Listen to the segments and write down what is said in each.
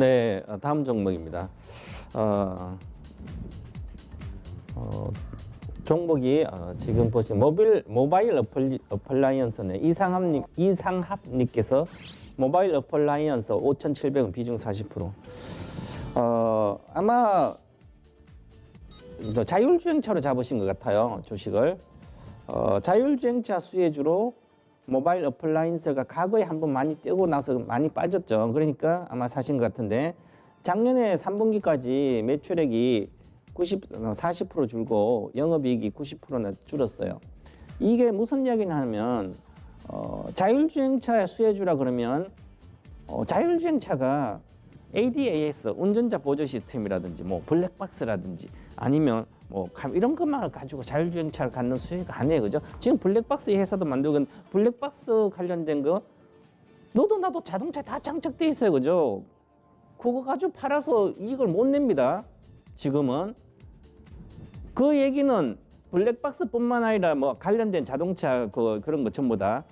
네, 다음 종목입니다. 종목이 지금 보시면 모바일 어플라이언스네. 이상합님께서 모바일 어플라이언스 5,700원 비중 40%. 아마 자율주행차로 잡으신 것 같아요, 주식을. 자율주행차 수혜주로 모바일 어플라이언스가 과거에 한번 많이 뛰고 나서 많이 빠졌죠. 그러니까 아마 사신 것 같은데, 작년에 3분기까지 매출액이 40% 줄고 영업이익이 90%나 줄었어요. 이게 무슨 이야기냐 하면 자율주행차 수혜주라 그러면 자율주행차가 ADAS 운전자 보조 시스템이라든지 뭐 블랙박스라든지 아니면 뭐 이런 것만 가지고 자율주행차를 갖는 수혜가 아니에요, 그죠? 지금 블랙박스 회사도 만들고 블랙박스 관련된 거 너도 나도 자동차 다 장착돼 있어요, 그죠? 그거 가지고 팔아서 이익을 못 냅니다. 지금은 그 얘기는 블랙박스뿐만 아니라 뭐 관련된 자동차 그런 거 전부 다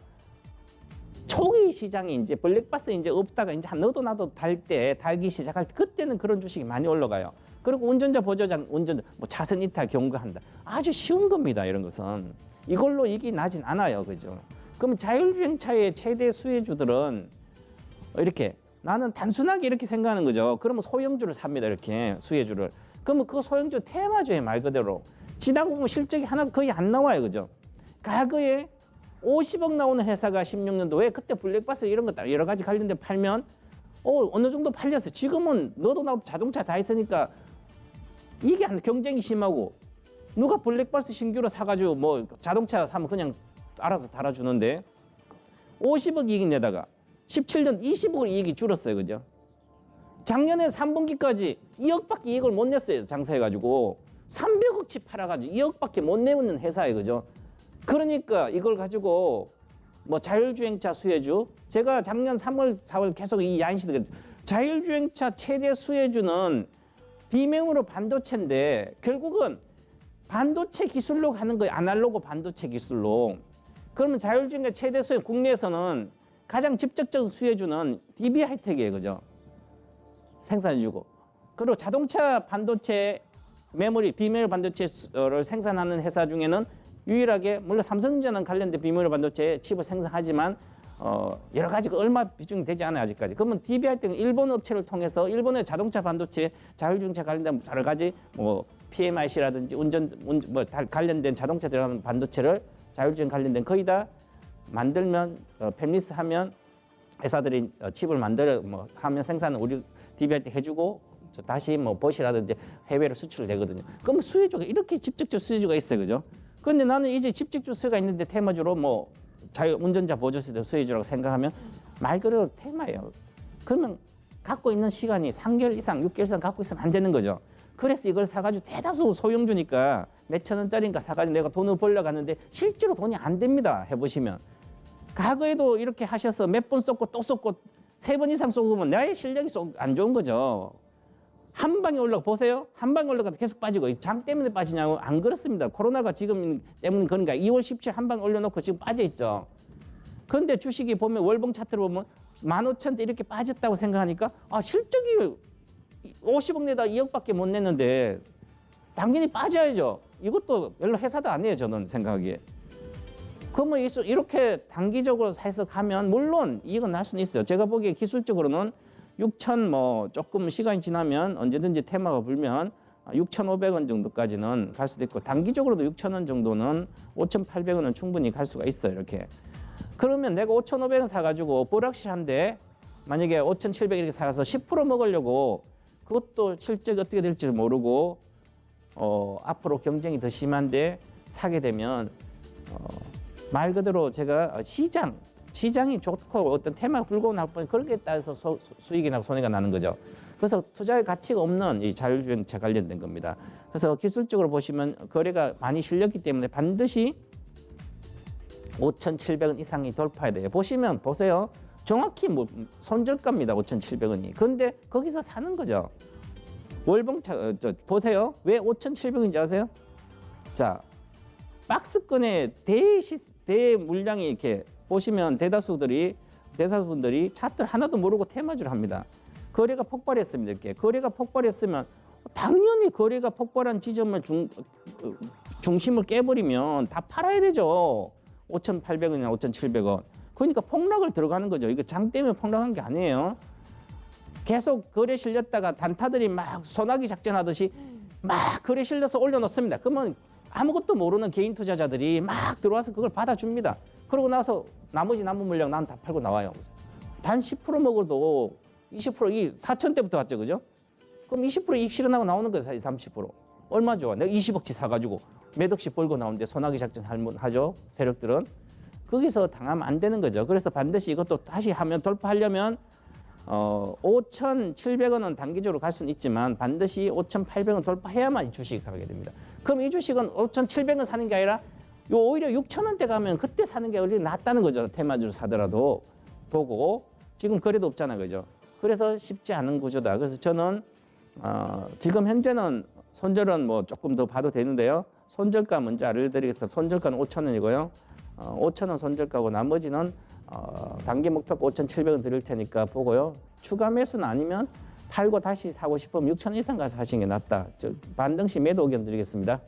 초기 시장이 이제 블랙박스 이제 없다가 이제 너도 나도 달기 시작할 때 그때는 그런 주식이 많이 올라가요. 그리고 운전자 보조장 운전 뭐 차선 이탈 경고한다. 아주 쉬운 겁니다. 이런 것은 이걸로 이익이 나진 않아요, 그죠? 그럼 자율주행차의 최대 수혜주들은 이렇게 나는 단순하게 이렇게 생각하는 거죠. 그러면 소형주를 삽니다. 이렇게 수혜주를. 그러면 그 소형주 테마주에 말 그대로 지나고 보면 실적이 하나 거의 안 나와요, 그죠? 과거에 50억 나오는 회사가 16년도에 그때 블랙박스 이런 거 여러 가지 관련된 팔면 어느 정도 팔렸어요. 지금은 너도 나도 자동차 다 있으니까 이게 경쟁이 심하고 누가 블랙박스 신규로 사가지고 뭐 자동차 사면 그냥 알아서 달아주는데 50억 이익 내다가 17년 20억 이익이 줄었어요, 그죠? 작년에 3분기까지 2억밖에 이익을 못 냈어요. 장사해가지고 300억치 팔아가지고 2억밖에 못 내는 회사예요, 그죠? 그러니까 이걸 가지고 뭐 자율주행차 수혜주, 제가 작년 3월, 4월 계속 이 야인시대 자율주행차 최대 수혜주는 비메모리 반도체인데 결국은 반도체 기술로 가는 거예요. 아날로그 반도체 기술로. 그러면 자율주행차 최대 수혜 국내에서는 가장 직접적인 수혜주는 DB 하이텍이에요, 그죠? 생산해주고. 그리고 자동차 반도체 메모리, 비메모리 반도체를 생산하는 회사 중에는 유일하게 물론 삼성전자는 관련된 비메모리 반도체 칩을 생산하지만 여러 가지가 얼마 비중이 되지 않아요, 아직까지. 그러면 DB할 때는 일본 업체를 통해서 일본의 자동차 반도체, 자율주행차 관련된 여러 가지 뭐 PMIC라든지 뭐 관련된 자동차 들어가는 반도체를 자율주행 관련된 거의 다 만들면 팹리스 하면 회사들이 칩을 만들어 뭐 하면 생산을 우리 DB할 때 해주고 다시 뭐 버시라든지 해외로 수출되거든요. 그럼 수혜주가 이렇게 직접적 수혜주가 있어요, 그죠? 그런데 나는 이제 직접적 수혜가 있는데 테마주로 뭐 운전자 보조 시스템 수혜주라고 생각하면 말 그대로 테마예요. 그러면 갖고 있는 시간이 3개월 이상, 6개월 이상 갖고 있으면 안 되는 거죠. 그래서 이걸 사가지고 대다수 소형주니까 몇천 원짜리니까 사가지고 내가 돈을 벌려 갔는데 실제로 돈이 안 됩니다. 해보시면. 과거에도 이렇게 하셔서 몇 번 쏟고 또 쏟고 3번 이상 쏟으면 나의 실력이 안 좋은 거죠. 한 방에 올라가 보세요. 한 방에 올라가도 계속 빠지고 장 때문에 빠지냐고 안 그렇습니다. 코로나가 지금 때문에 그런가 2월 17일 한 방에 올려놓고 지금 빠져 있죠. 그런데 주식이 보면 월봉 차트를 보면 15,000대 이렇게 빠졌다고 생각하니까 실적이 50억 내다 2억밖에 못 냈는데 당연히 빠져야죠. 이것도 별로 회사도 아니에요, 저는 생각하기에. 그러면 이렇게 단기적으로 해서 가면 물론 이익은 날 수는 있어요. 제가 보기에 기술적으로는 6,000 뭐 조금 시간이 지나면 언제든지 테마가 불면 6,500원 정도까지는 갈 수도 있고 단기적으로도 6,000원 정도는 5,800원은 충분히 갈 수가 있어요. 이렇게. 그러면 내가 5,500원 사가지고 불확실한데 만약에 5,700원 이렇게 사서 10% 먹으려고 그것도 실적이 어떻게 될지 모르고 앞으로 경쟁이 더 심한데 사게 되면 말 그대로 제가 시장이 좋고 어떤 테마가 불고 나올 그렇게 따라서 수익이 나고 손해가 나는 거죠. 그래서 투자의 가치가 없는 이 자율주행차 관련된 겁니다. 그래서 기술적으로 보시면 거래가 많이 실렸기 때문에 반드시 5,700원 이상이 돌파해야 돼요. 보세요. 정확히 뭐 손절가입니다. 5,700원이. 그런데 거기서 사는 거죠. 월봉차 보세요. 왜 5,700원인지 아세요? 자, 박스권의 대물량이 이렇게 보시면 대다수분들이 차트를 하나도 모르고 테마주를 합니다. 거래가 폭발했습니다. 이렇게 거래가 폭발했으면 당연히 거래가 폭발한 지점을 중심을 깨버리면 다 팔아야 되죠. 5,800원이나 5,700원. 그러니까 폭락을 들어가는 거죠. 이거 장 때문에 폭락한 게 아니에요. 계속 거래 실렸다가 단타들이 막 소나기 작전하듯이 막 거래 실려서 올려놓습니다. 그러면 아무것도 모르는 개인 투자자들이 막 들어와서 그걸 받아줍니다. 그러고 나서 나머지 남은 물량 난 다 팔고 나와요. 단 10% 먹어도 20%이 4,000대부터 왔죠, 그죠? 그럼 20% 이익 실현하고 나오는 거예요, 30%. 얼마 좋아? 내가 20억치 사가지고 몇 억씩 벌고 나오는데 소나기 작전 하죠, 세력들은. 거기서 당하면 안 되는 거죠. 그래서 반드시 이것도 다시 하면 돌파하려면 5,700원은 단기적으로 갈 수는 있지만 반드시 5,800원 돌파해야만 이 주식이 가게 됩니다. 그럼 이 주식은 5,700원 사는 게 아니라 오히려 6,000원대 가면 그때 사는 게 오히려 낫다는 거죠. 테마주를 사더라도 보고 지금 거래도 없잖아요, 그죠? 그래서 쉽지 않은 구조다. 그래서 저는 지금 현재는 손절은 뭐 조금 더 봐도 되는데요. 손절가 먼저 알려드리겠습니다. 손절가는 5,000원이고요. 5,000원 손절가고 나머지는 단기 목표가 5,700원 드릴 테니까 보고요. 추가 매수는 아니면 팔고 다시 사고 싶으면 6,000원 이상 가서 하시는 게 낫다. 반등 시 매도 의견 드리겠습니다.